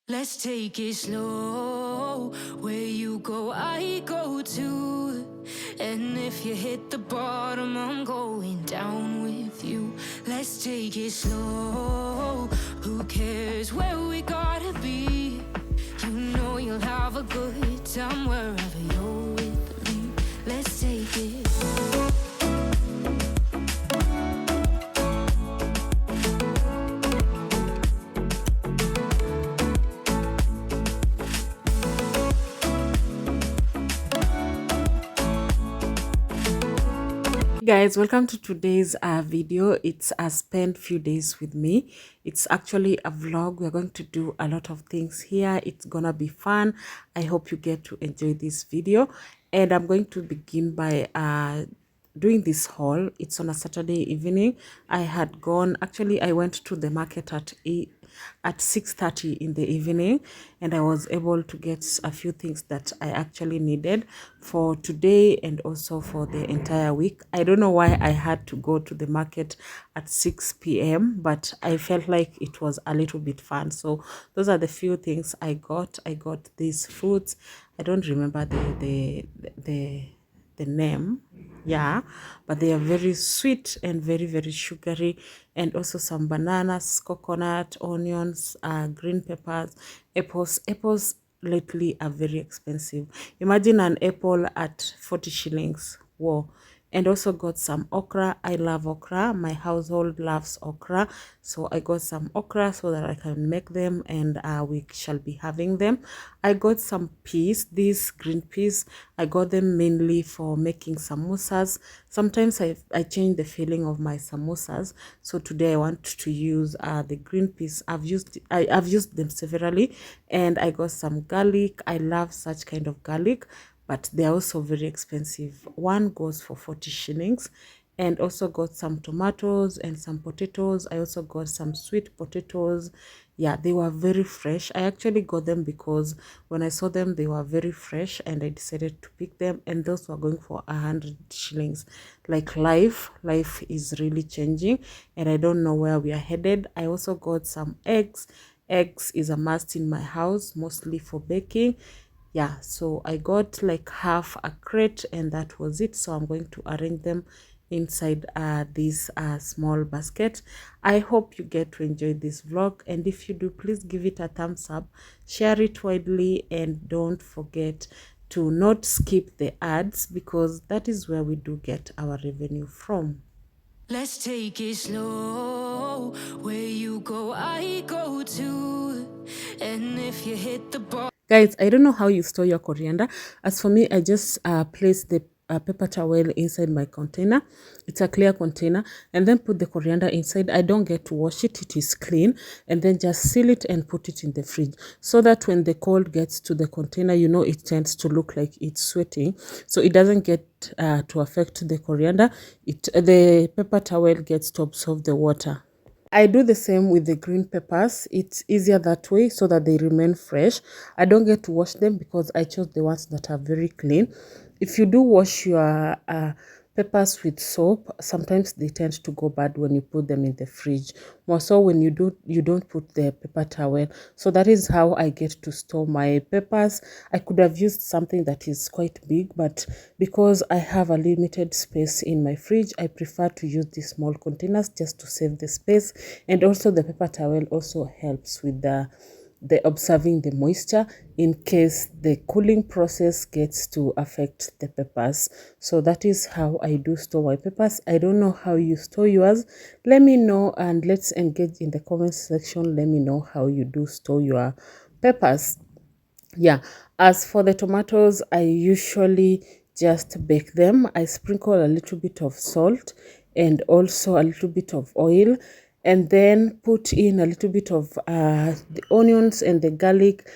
Let's take it slow. Where you go, I go too. And if you hit the bottom, I'm going down with you. Let's take it slow. Who cares where we gotta be? You know you'll have a good time wherever you're with me. Let's take it. Guys, welcome to today's video. It's a spend few days with me. It's actually a vlog. We're going to do a lot of things here. It's gonna be fun. I hope you get to enjoy this video, and I'm going to begin by doing this haul. It's on a Saturday evening. I went to the market at 6:30 in the evening, and I was able to get a few things that I actually needed for today and also for the entire week. I don't know why I had to go to the market at 6 p.m., but I felt like it was a little bit fun. So those are the few things I got. I got these fruits. I don't remember the name, yeah, but they are very sweet and very sugary, and also some bananas, coconut, onions, green peppers, apples lately are very expensive. Imagine an apple at 40 shillings. Whoa. And also got some okra. I love okra. My household loves okra, so I got some okra so that I can make them, and we shall be having them. I got some peas, these green peas. I got them mainly for making samosas. Sometimes I change the filling of my samosas, so today I want to use the green peas. I've used them severally, and I got some garlic. I love such kind of garlic, but they're also very expensive. One goes for 40 shillings. And also got some tomatoes and some potatoes. I also got some sweet potatoes. Yeah, they were very fresh. I actually got them because when I saw them they were very fresh, and I decided to pick them, and those were going for 100 shillings. Like life is really changing, and I don't know where we are headed. I also got some eggs is a must in my house, mostly for baking. Yeah, so I got like half a crate, and that was it. So I'm going to arrange them inside this small basket. I hope you get to enjoy this vlog, and if you do, please give it a thumbs up, share it widely, and don't forget to not skip the ads, because that is where we do get our revenue from. Let's take it slow. Where you go, I go too. And if you hit the bar. Guys, I don't know how you store your coriander. As for me, I just place the paper towel inside my container. It's a clear container, and then put the coriander inside. I don't get to wash it. It is clean, and then just seal it and put it in the fridge, so that when the cold gets to the container, you know, it tends to look like it's sweating, so it doesn't get to affect the coriander. The paper towel gets to absorb the water. I do the same with the green peppers. It's easier that way so that they remain fresh. I don't get to wash them because I chose the ones that are very clean. If you do wash your peppers with soap, sometimes they tend to go bad when you put them in the fridge. More so when you don't put the paper towel. So that is how I get to store my peppers. I could have used something that is quite big, but because I have a limited space in my fridge, I prefer to use these small containers just to save the space. And also the paper towel also helps with the observing the moisture in case the cooling process gets to affect the peppers. So that is how I do store my peppers. I don't know how you store yours. Let me know, and let's engage in the comment section. Let me know how you do store your peppers. Yeah, as for the tomatoes, I usually just bake them. I sprinkle a little bit of salt and also a little bit of oil, and then put in a little bit of the onions and the garlic,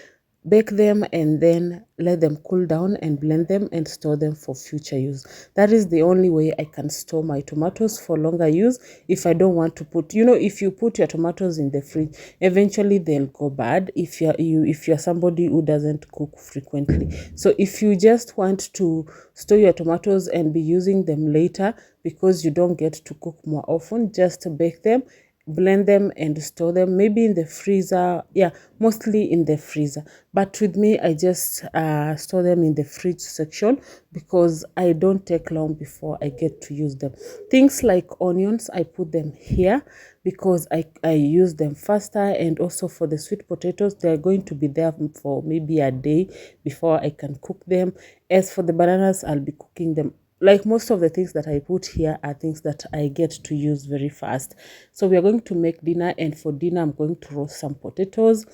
bake them, and then let them cool down and blend them and store them for future use. That is the only way I can store my tomatoes for longer use. If I don't want to put, if you put your tomatoes in the fridge, eventually they'll go bad if you're somebody who doesn't cook frequently. So if you just want to store your tomatoes and be using them later because you don't get to cook more often, just bake them, blend them and store them, maybe in the freezer. Yeah, mostly in the freezer, but with me I just store them in the fridge section because I don't take long before I get to use them. Things like onions, I put them here because I use them faster, and also for the sweet potatoes, they're going to be there for maybe a day before I can cook them. As for the bananas, I'll be cooking them. Like most of the things that I put here are things that I get to use very fast. So we are going to make dinner, and for dinner I'm going to roast some potatoes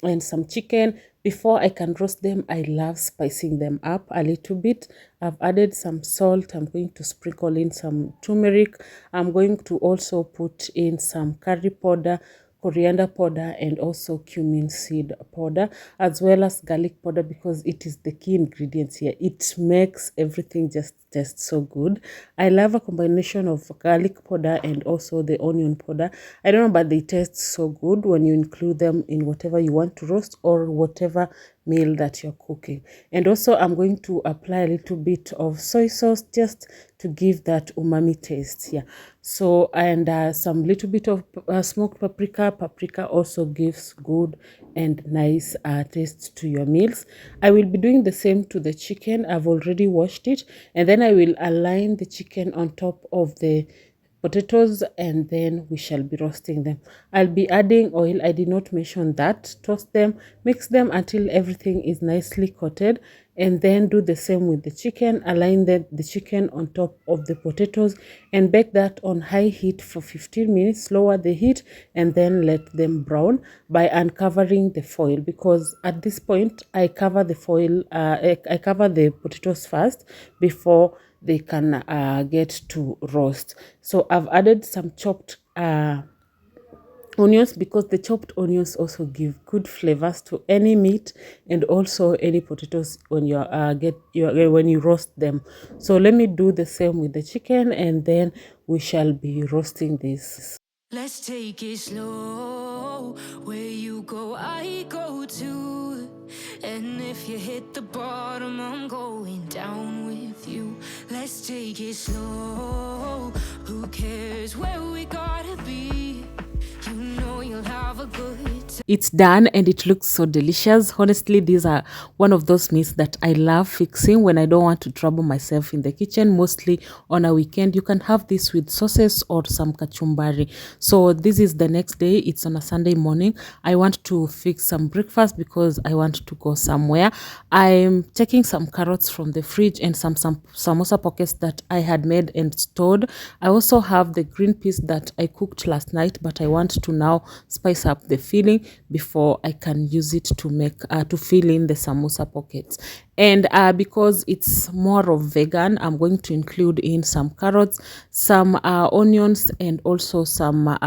and some chicken. Before I can roast them, I love spicing them up a little bit. I've added some salt. I'm going to sprinkle in some turmeric. I'm going to also put in some curry powder, coriander powder, and also cumin seed powder, as well as garlic powder, because it is the key ingredients here. It makes everything just taste so good. I love a combination of garlic powder and also the onion powder. I don't know, but they taste so good when you include them in whatever you want to roast or whatever meal that you're cooking. And also I'm going to apply a little bit of soy sauce just to give that umami taste. Yeah, so, and some little bit of smoked paprika also gives good and nice taste to your meals. I will be doing the same to the chicken. I've already washed it, and then I will align the chicken on top of the potatoes, and then we shall be roasting them. I'll be adding oil. I did not mention that. Toast them, mix them until everything is nicely coated, and then do the same with the chicken. Align the chicken on top of the potatoes and bake that on high heat for 15 minutes. Lower the heat and then let them brown by uncovering the foil, because at this point I cover the foil, I cover the potatoes first before they can get to roast. So I've added some chopped onions, because the chopped onions also give good flavors to any meat and also any potatoes when when you roast them. So let me do the same with the chicken, and then we shall be roasting this. Let's take it slow. Where you go, I go too. And if you hit the bottom, I'm going down with you. Let's take it slow. Who cares where we gotta be? You know you'll have a good time. It's done and it looks so delicious. Honestly, these are one of those meals that I love fixing when I don't want to trouble myself in the kitchen, mostly on a weekend. You can have this with sauces or some kachumbari. So this is the next day. It's on a Sunday morning. I want to fix some breakfast because I want to go somewhere. I'm taking some carrots from the fridge and some samosa pockets that I had made and stored. I also have the green peas that I cooked last night, but I want to now spice up the filling before I can use it to make to fill in the samosa pockets. And because it's more of vegan, I'm going to include in some carrots, some onions, and also some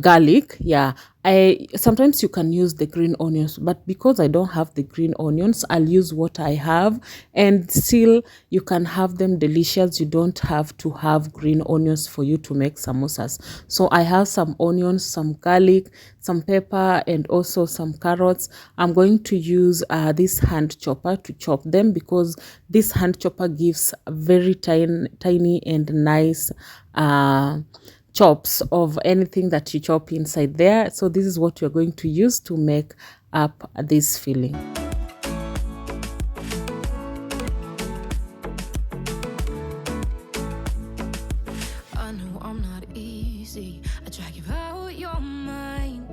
garlic. Yeah, I sometimes you can use the green onions, but because I don't have the green onions, I'll use what I have, and still you can have them delicious. You don't have to have green onions for you to make samosas. So I have some onions, some garlic, some pepper, and also some carrots. I'm going to use this hand chopper to chop them, because this hand chopper gives a very tiny and nice chops of anything that you chop inside there. So this is what you're going to use to make up this filling. I know I'm not easy. I drag you out your mind.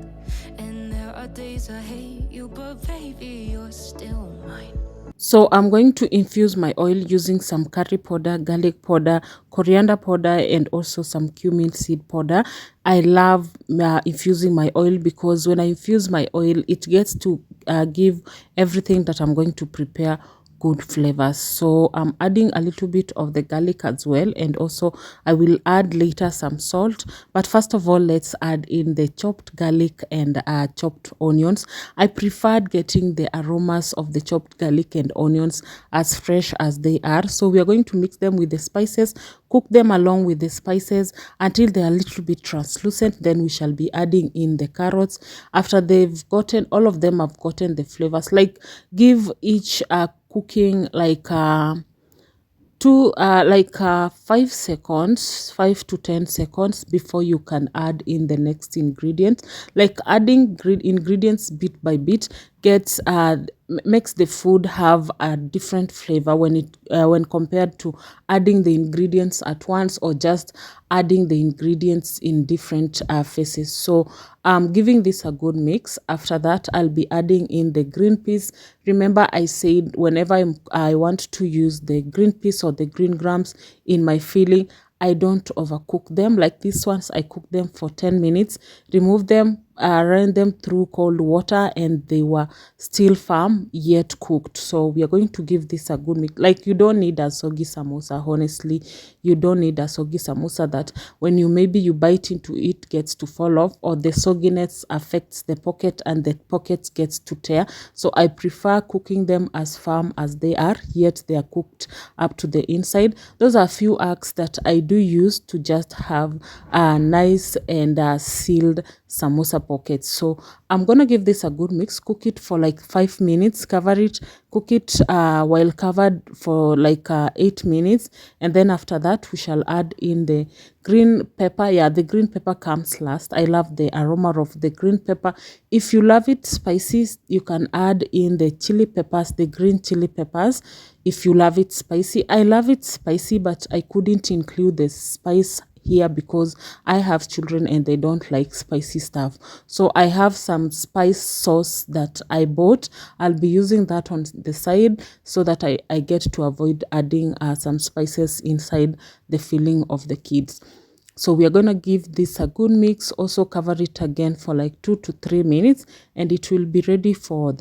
And there are days I hate you, but baby, you're still mine. So I'm going to infuse my oil using some curry powder, garlic powder, coriander powder, and also some cumin seed powder. I love infusing my oil, because when I infuse my oil, it gets to give everything that I'm going to prepare good flavors. So I'm adding a little bit of the garlic as well, and also I will add later some salt. But first of all, let's add in the chopped garlic and chopped onions. I preferred getting the aromas of the chopped garlic and onions as fresh as they are. So we are going to mix them with the spices, cook them along with the spices until they are a little bit translucent. Then we shall be adding in the carrots. After they've gotten, all of them have gotten the flavors, like give each cooking like 5 seconds, 5 to 10 seconds before you can add in the next ingredient. Like adding ingredients bit by bit gets makes the food have a different flavor when compared to adding the ingredients at once, or just adding the ingredients in different phases. So I'm giving this a good mix. After that, I'll be adding in the green peas. Remember, I said whenever I want to use the green peas or the green grams in my filling, I don't overcook them. Like these ones, I cook them for 10 minutes, remove them, ran them through cold water, and they were still firm yet cooked. So we are going to give this a good mix. Like you don't need a soggy samosa, honestly. You don't need a soggy samosa that when you bite into it gets to fall off, or the sogginess affects the pocket and the pocket gets to tear. So I prefer cooking them as firm as they are, yet they are cooked up to the inside. Those are a few acts that I do use to just have a nice and sealed samosa pockets. So I'm gonna give this a good mix, cook it for like 5 minutes, cover it, cook it while covered for like 8 minutes, and then after that we shall add in the green pepper. Yeah, the green pepper comes last. I love the aroma of the green pepper. If you love it spicy, you can add in the chili peppers, the green chili peppers. If you love it spicy, I love it spicy, but I couldn't include the spice here because I have children and they don't like spicy stuff. So I have some spice sauce that I bought. I'll be using that on the side so that I get to avoid adding some spices inside the filling of the kids. So we are going to give this a good mix, also cover it again for like 2 to 3 minutes, and it will be ready for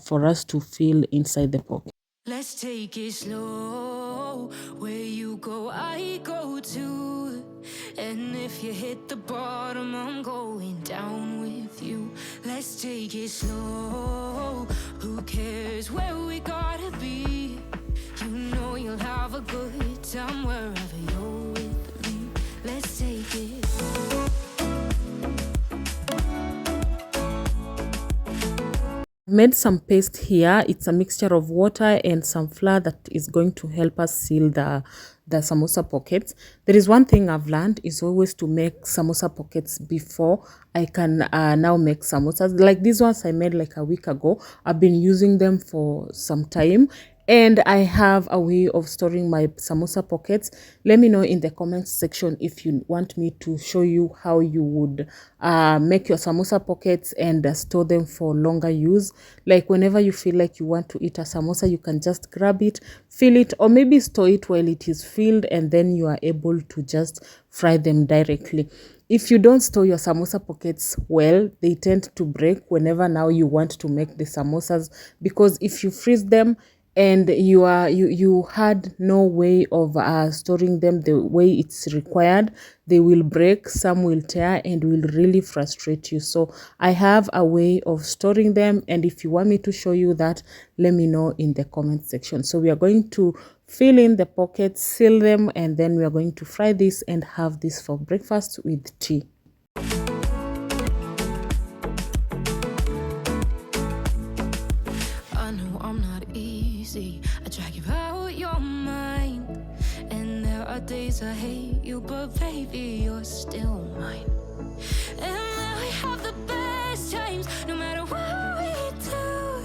for us to fill inside the pocket. Let's take it slow. Where you go, I go too. And if you hit the bottom, I'm going down with you. Let's take it slow. Who cares where we gotta be? You know you'll have a good time wherever you're with me. Let's take it. Made some paste here. It's a mixture of water and some flour that is going to help us seal the samosa pockets. There is one thing I've learned is always to make samosa pockets before I can now make samosas. Like these ones I made like a week ago. I've been using them for some time, and I have a way of storing my samosa pockets. Let me know in the comments section if you want me to show you how you would make your samosa pockets and store them for longer use. Like whenever you feel like you want to eat a samosa, you can just grab it, fill it, or maybe store it while it is filled, and then you are able to just fry them directly. If you don't store your samosa pockets well, they tend to break whenever now you want to make the samosas, because if you freeze them and you had no way of storing them the way it's required, they will break, some will tear, and will really frustrate you. So I have a way of storing them, and if you want me to show you that, let me know in the comment section. So we are going to fill in the pockets, seal them, and then we are going to fry this and have this for breakfast with tea. I drag you out your mind, and there are days I hate you, but baby, you're still mine. And we have the best times, no matter what we do.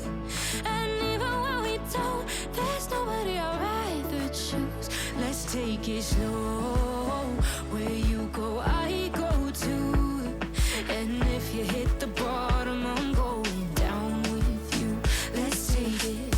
And even when we don't, there's nobody I'd rather choose. Let's take it slow. Where you go, I go too. And if you hit the bottom, I'm going down with you. Let's take it.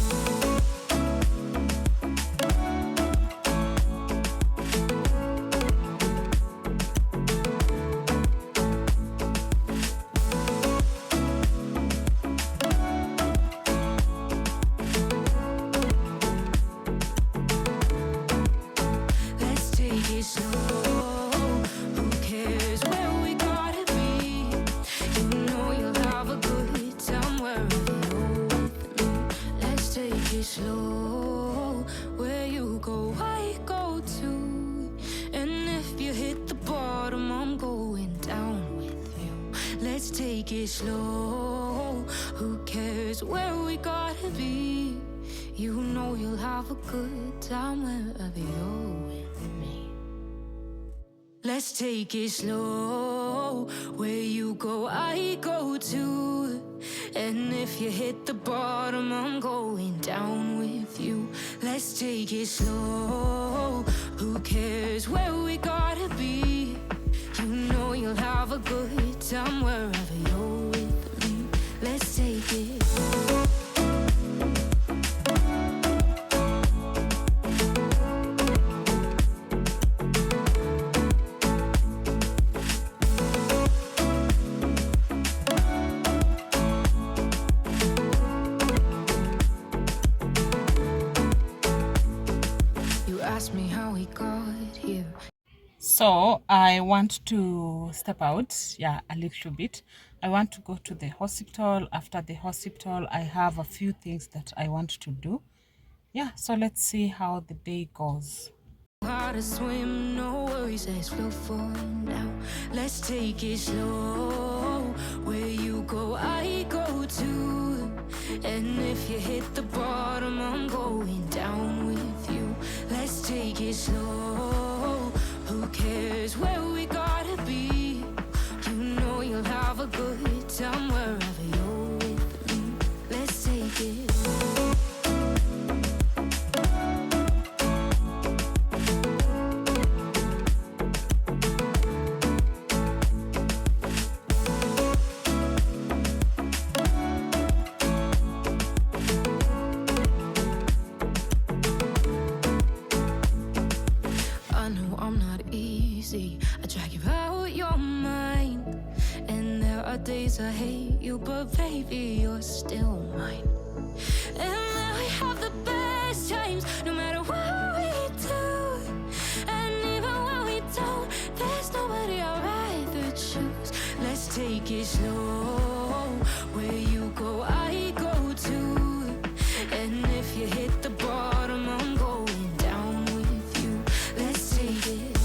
Slow, where you go, I go too. And if you hit the bottom, I'm going down with you. Let's take it slow. Who cares where we gotta be? You know you'll have a good time wherever you're with me. Let's take it slow. Where you go, I go too. And if you hit the bottom, I'm going down with you. Let's take it slow. Who cares where we gotta be? You know you'll have a good time wherever you're with me. Let's take it. You asked me how we got here. So I want to step out, yeah, a little bit. I want to go to the hospital. After the hospital, I have a few things that I want to do. Yeah, so let's see how the day goes. How to swim, no worries, let's flow for now. Let's take it slow. Where you go, I go too. And if you hit the bottom, I'm going down with you. Let's take it slow. Who cares where we gotta be? You know you'll have a good time wherever you're with me. Let's take it. I know I'm not easy. I drag you out your mind. And there are days I hate you, but baby, you're still mine. And we have the best times, no matter what we do. And even when we don't, there's nobody I'd rather choose. Let's take it slow. Where you go, I go too. And if you hit the bottom, I'm going down with you. Let's take it.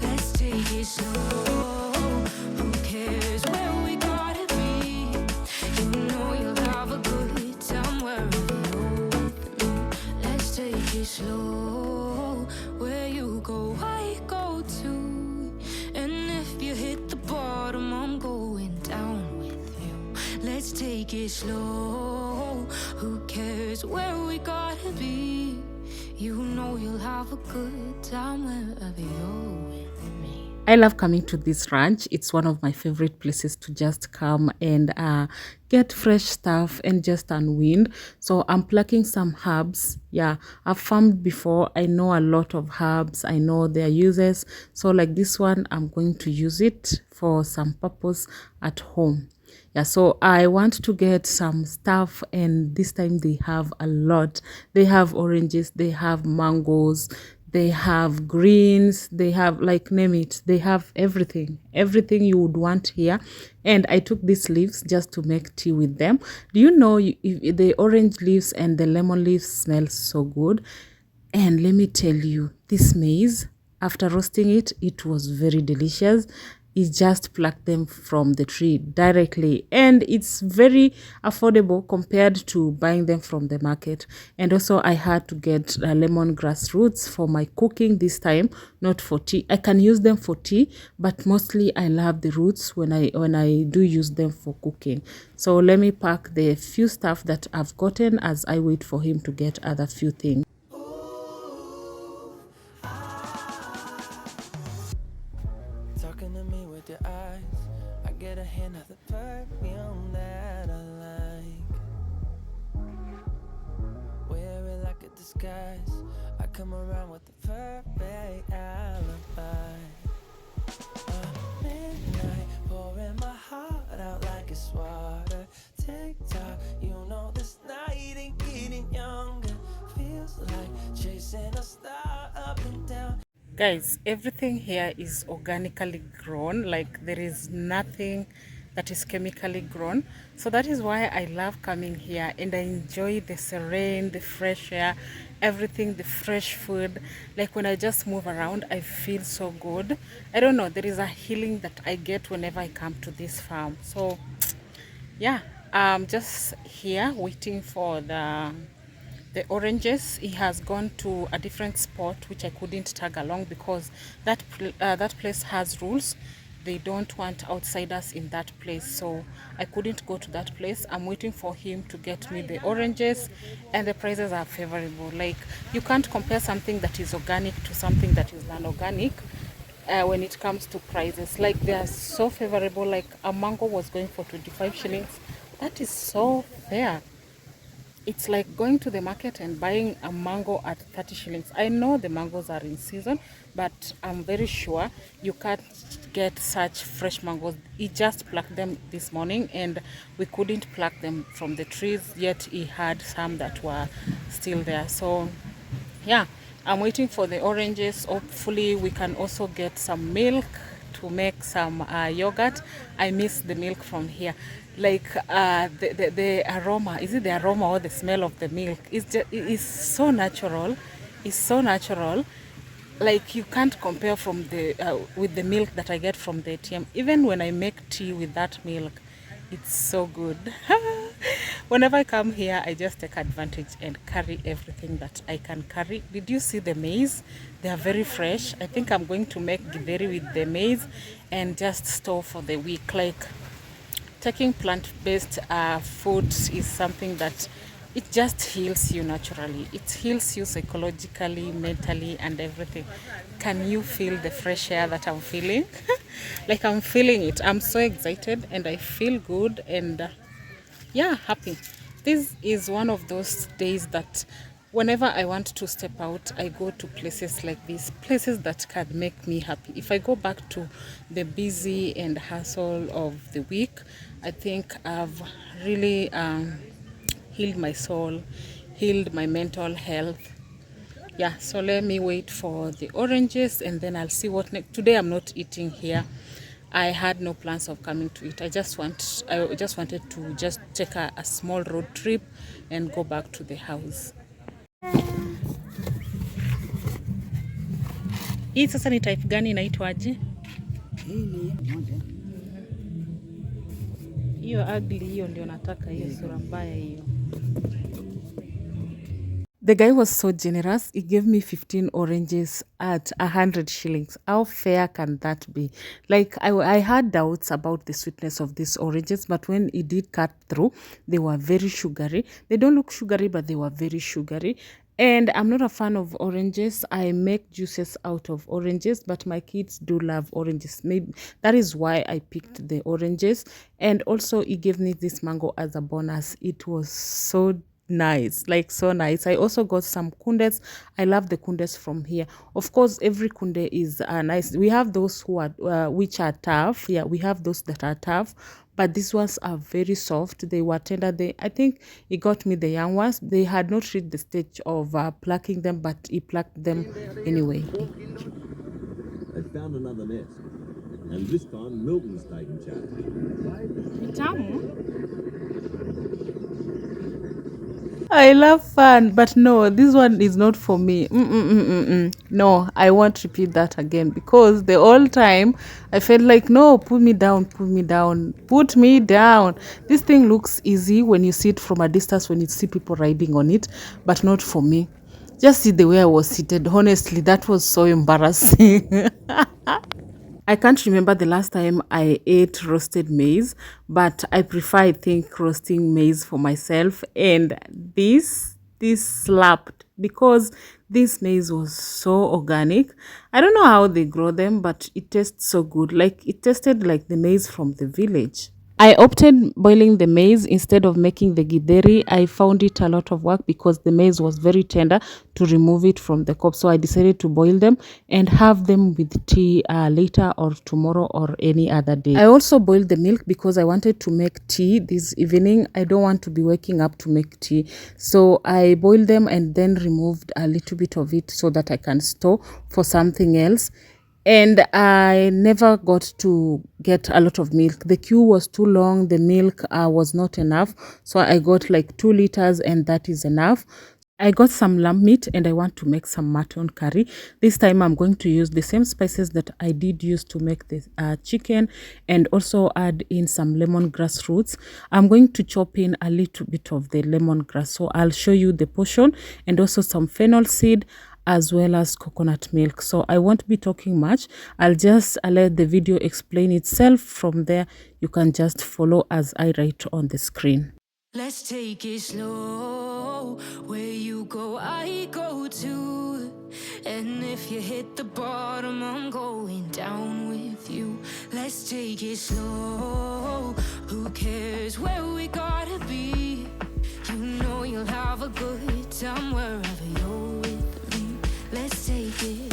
Let's take it slow. Who cares where we gotta be? You know you'll have a good time wherever you're with me. Let's take it slow. Where you go, I go too. And if you hit the bottom, I'm going down with you. Let's take it slow. Who cares where we gotta be? You know you'll have a good time wherever you're with me. I love coming to this ranch. It's one of my favorite places to just come and get fresh stuff and just unwind. So I'm plucking some herbs. Yeah, I've farmed before. I know a lot of herbs. I know their uses. So like this one, I'm going to use it for some purpose at home. Yeah, so I want to get some stuff, and this time they have a lot. They have oranges, they have mangoes, they have greens, they have, like, name it, they have everything you would want here. And I took these leaves just to make tea with them. Do you know, if the orange leaves and the lemon leaves smell so good? And let me tell you, this maize, after roasting it, it was very delicious. It just plucked them from the tree directly, and it's very affordable compared to buying them from the market. And also I had to get lemongrass roots for my cooking this time, not for tea. I can use them for tea, but mostly I love the roots when I do use them for cooking. So let me pack the few stuff that I've gotten as I wait for him to get other few things. Talking to me with your eyes, I get a hint of the perfume that I like. Wear it like a disguise. I come around with the perfect alibi. Midnight, pouring my heart out like it's water. TikTok, you know this night ain't getting younger. Feels like chasing a star up and down. Guys, everything here is organically grown. Like, there is nothing that is chemically grown. So that is why I love coming here, and I enjoy the serene, the fresh air, everything, the fresh food. Like when I just move around, I feel so good. I don't know, there is a healing that I get whenever I come to this farm. So yeah, I'm just here waiting for the oranges. He has gone to a different spot which I couldn't tag along because that place has rules. They don't want outsiders in that place, so I couldn't go to that place. I'm waiting for him to get me the oranges, and the prices are favorable. Like, you can't compare something that is organic to something that is non-organic when it comes to prices. Like, they are so favorable. Like, a mango was going for 25 shillings. That is so fair. It's like going to the market and buying a mango at 30 shillings. I know the mangoes are in season, but I'm very sure you can't get such fresh mangoes. He just plucked them this morning, and we couldn't pluck them from the trees, yet he had some that were still there. So yeah, I'm waiting for the oranges. Hopefully we can also get some milk to make some yogurt. I miss the milk from here. Like the aroma, is it the aroma or the smell of the milk? It's so natural. It's so natural. Like, you can't compare from the with the milk that I get from the ATM. Even when I make tea with that milk, it's so good. Whenever I come here, I just take advantage and carry everything that I can carry. Did you see the maize? They are very fresh. I think I'm going to make githeri with the maize and just store for the week. Like, taking plant-based food is something that it just heals you naturally. It heals you psychologically, mentally, and everything. Can you feel the fresh air that I'm feeling? Like, I'm feeling it. I'm so excited and I feel good, and yeah, happy. This is one of those days that whenever I want to step out, I go to places like this, places that can make me happy. If I go back to the busy and hustle of the week, I think I've really healed my soul, healed my mental health. Yeah, so let me wait for the oranges and then I'll see what next. Today I'm not eating here. I had no plans of coming to eat. I just wanted to just take a small road trip and go back to the house. Hii sasa ni type gani, inaitwaje? Hiyo ugly, hiyo ndio nataka, hiyo sura mbaya hiyo. The guy was so generous. He gave me 15 oranges at 100 shillings. How fair can that be? Like, I had doubts about the sweetness of these oranges, but when he did cut through, they were very sugary. They don't look sugary, but they were very sugary. And I'm not a fan of oranges. I make juices out of oranges, but my kids do love oranges. Maybe that is why I picked the oranges. And also, he gave me this mango as a bonus. It was so nice, like so nice. I also got some kundes. I love the kundes from here. Of course, every kunde is nice. We have those who are which are tough. Yeah, we have those that are tough, but these ones are very soft. They were tender. I think he got me the young ones. They had not reached the stage of plucking them, but he plucked them anyway. They found another nest, and this time Milton's taken charge. I love fun, but no, this one is not for me. No, I won't repeat that again, because the whole time I felt like, no, put me down, put me down, put me down. This thing looks easy when you see it from a distance, when you see people riding on it, but not for me. Just see the way I was seated. Honestly, that was so embarrassing. I can't remember the last time I ate roasted maize, but I prefer, I think, roasting maize for myself. And this slapped, because this maize was so organic. I don't know how they grow them, but it tastes so good. Like, it tasted like the maize from the village. I opted boiling the maize instead of making the githeri. I found it a lot of work because the maize was very tender to remove it from the cob. So I decided to boil them and have them with tea later or tomorrow or any other day. I also boiled the milk because I wanted to make tea this evening. I don't want to be waking up to make tea. So I boiled them and then removed a little bit of it so that I can store for something else. and I never got to get a lot of milk. The queue was too long, the milk was not enough, so I got like 2 liters, and that is enough. I got some lamb meat and I want to make some mutton curry. This time I'm going to use the same spices that I did use to make the chicken, and also add in some lemongrass roots. I'm going to chop in a little bit of the lemongrass, so I'll show you the portion, and also some fennel seed as well as coconut milk. So I won't be talking much. I'll just let the video explain itself. From there you can just follow as I write on the screen. Let's take it slow. Where you go, I go too. And if you hit the bottom, I'm going down with you. Let's take it slow. Who cares where we gotta be? You know you'll have a good time wherever you're with me. Let's take it.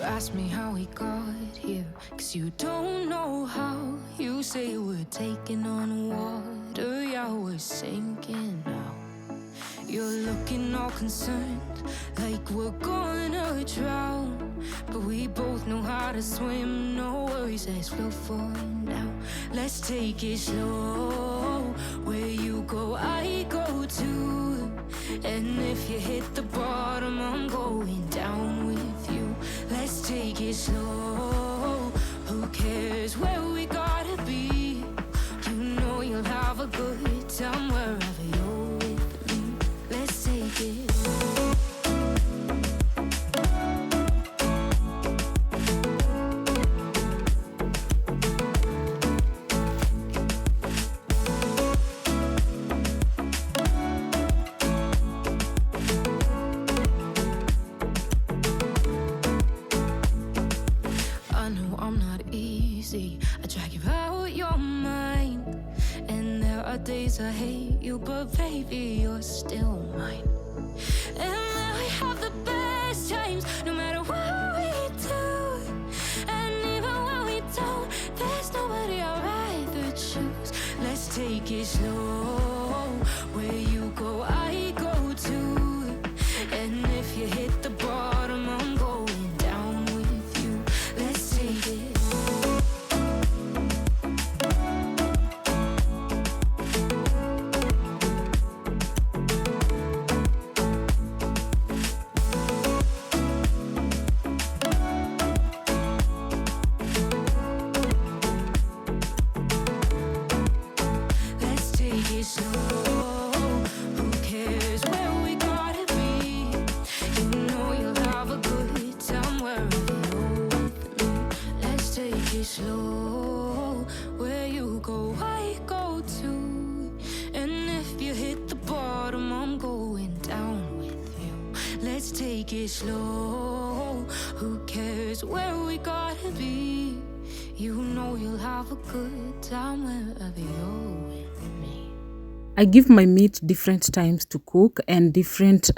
Ask me how we got here, 'cause you don't know how. You say we're taking on water, yeah, we're sinking now. You're looking all concerned, like we're gonna drown. But we both know how to swim, no worries, let's flow for now. Let's take it slow. Where you go, I go too. And if you hit the bottom, I'm going down with you. Let's take it slow. Who cares where we gotta be? You know you'll have a good time wherever you're with me. Let's take it. I drag you out your mind, and there are days I hate you, but baby, you're still mine. And I have the best times, no matter what we do. And even when we don't, there's nobody I'd rather choose. Let's take it slow. Where you go, I go too. And if you hit the bottom, I'm going down with you. Let's take it. Slow, where you go, I go too. And if you hit the bottom, I'm going down with you. Let's take it slow. Who cares where we gotta be? You know you'll have a good time wherever you're with me. I give my meat different times to cook and different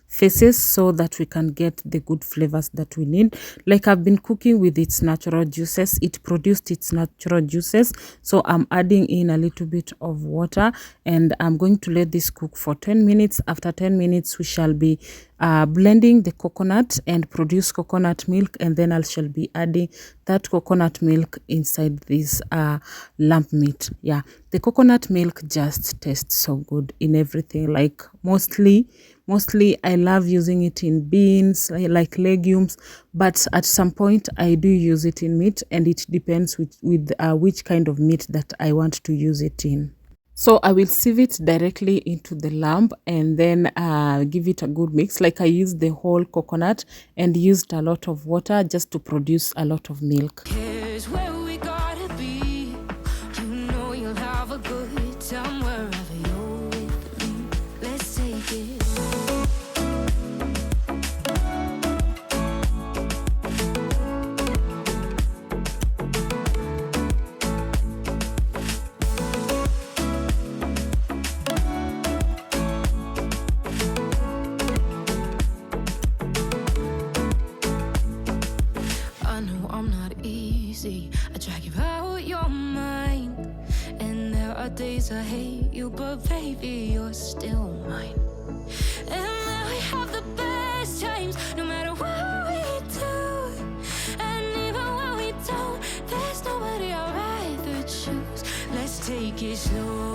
phases so that we can get the good flavors that we need. Like I've been cooking with its natural juices. It produced its natural juices, so I'm adding in a little bit of water, and I'm going to let this cook for 10 minutes. After 10 minutes we shall be blending the coconut and produce coconut milk, and then I shall be adding that coconut milk inside this lamb meat. Yeah, the coconut milk just tastes so good in everything. Like mostly I love using it in beans, like legumes, but at some point I do use it in meat, and it depends with which kind of meat that I want to use it in. So I will sieve it directly into the lamb and then give it a good mix. Like I used the whole coconut and used a lot of water just to produce a lot of milk. Here's where we gotta be. You know you'll have a good time wherever you're with me. Let's take it. see, I drag you out your mind. And there are days I hate you, but baby, you're still mine. And now we have the best times, no matter what we do. And even when we don't, there's nobody I'd rather choose. Let's take it slow.